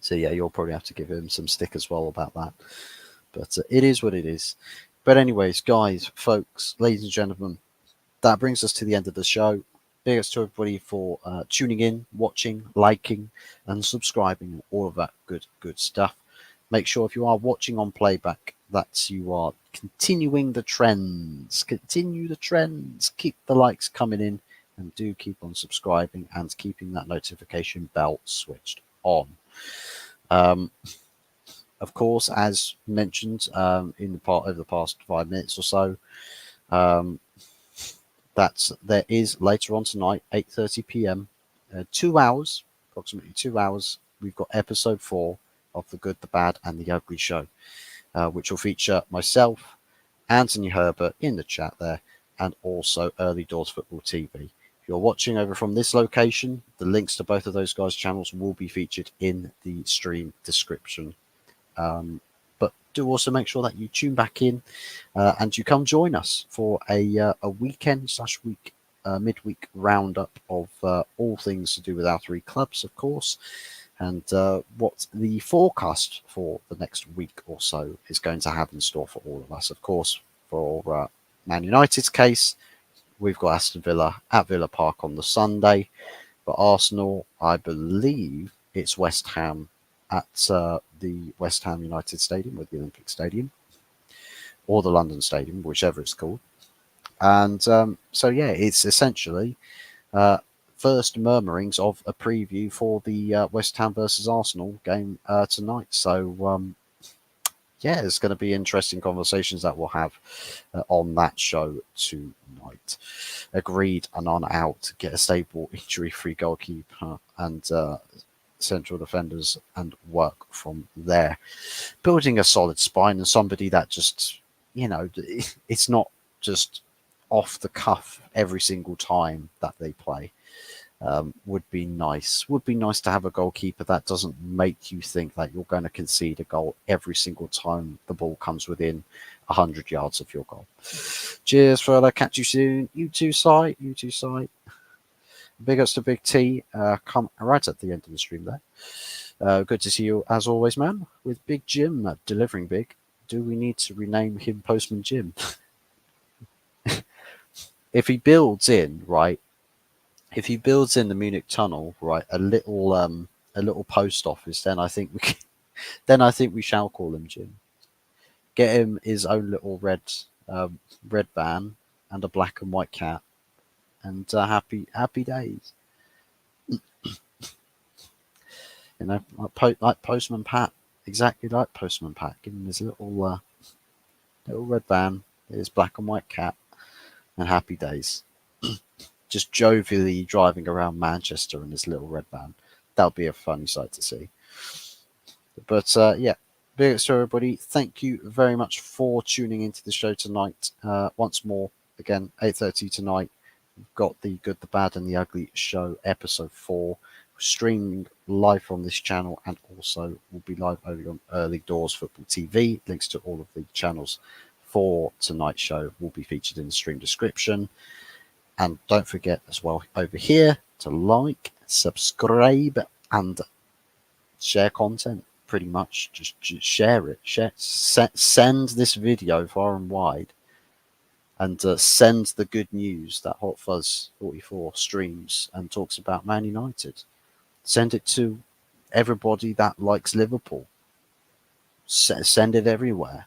[SPEAKER 1] So yeah, you'll probably have to give him some stick as well about that. But it is what it is. But anyways, guys, folks, ladies and gentlemen, that brings us to the end of the show. Big ups to everybody for tuning in, watching, liking, and subscribing, and all of that good stuff. Make sure if you are watching on playback that you are continuing the trends. Continue the trends. Keep the likes coming in, and do keep on subscribing and keeping that notification bell switched on. Of course, as mentioned over the past 5 minutes or so, there is later on tonight, 8:30 p.m., 2 hours, approximately 2 hours. We've got episode 4 of The Good, the Bad, and the Ugly Show, which will feature myself, Anthony Herbert in the chat there, and also Early Doors Football TV. If you're watching over from this location, the links to both of those guys' channels will be featured in the stream description. But do also make sure that you tune back in and you come join us for a weekend/week midweek roundup of all things to do with our 3 clubs, of course, and what the forecast for the next week or so is going to have in store for all of us. Of course, for Man United's case, we've got Aston Villa at Villa Park on the Sunday. For Arsenal, I believe it's West Ham at the West Ham United Stadium, or the Olympic Stadium, or the London Stadium, whichever it's called. And so, yeah, it's essentially first murmurings of a preview for the West Ham versus Arsenal game tonight. So, yeah, there's going to be interesting conversations that we'll have on that show tonight. Agreed, and on out, get a stable, injury-free goalkeeper and central defenders, and work from there. Building a solid spine and somebody that just, it's not just off the cuff every single time that they play. Would be nice. Would be nice to have a goalkeeper that doesn't make you think that you're going to concede a goal every single time the ball comes within 100 yards of your goal. Cheers, fella. Catch you soon. You too, Si. Big ups to Big T. Come right at the end of the stream there. Good to see you as always, man. With Big Jim delivering big. Do we need to rename him Postman Jim? If he builds in, right, if he builds in the Munich tunnel, right, a little post office, then I think then I think we shall call him Jim. Get him his own little red van and a black and white cat, and happy days. You know, like Postman Pat, exactly like Postman Pat. Give him his little red van, his black and white cat, and happy days. Just jovially driving around Manchester in his little red van. That would be a funny sight to see. But yeah, big ups to everybody. Thank you very much for tuning into the show tonight. Once more, again, 8:30 tonight. We've got the Good, the Bad, and the Ugly show, episode 4, streaming live from this channel, and also will be live over on Early Doors Football TV. Links to all of the channels for tonight's show will be featured in the stream description. And don't forget as well over here to like, subscribe, and share content. Pretty much, just share it. Send this video far and wide, and send the good news that Hot Fuzz 44 streams and talks about Man United. Send it to everybody that likes Liverpool. Send it everywhere.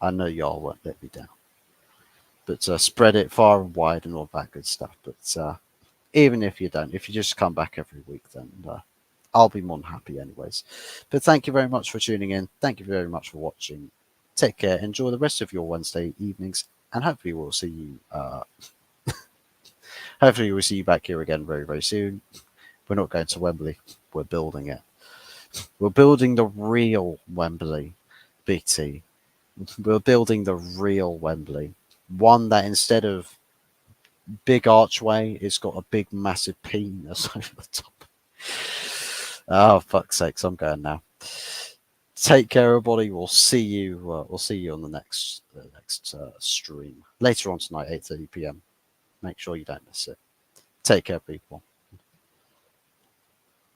[SPEAKER 1] I know y'all won't let me down. But spread it far and wide and all that good stuff. But even if you don't, if you just come back every week, then I'll be more than happy anyways. But thank you very much for tuning in. Thank you very much for watching. Take care. Enjoy the rest of your Wednesday evenings. And hopefully we'll see you. Hopefully we'll see you back here again very, very soon. We're not going to Wembley. We're building it. We're building the real Wembley, BT. We're building the real Wembley. One that instead of big archway, it's got a big massive penis over the top. Oh, fuck's sakes, I'm going now. Take care, everybody. We'll see you on the next stream later on tonight, 8:30 p.m. Make sure you don't miss it. Take care, people.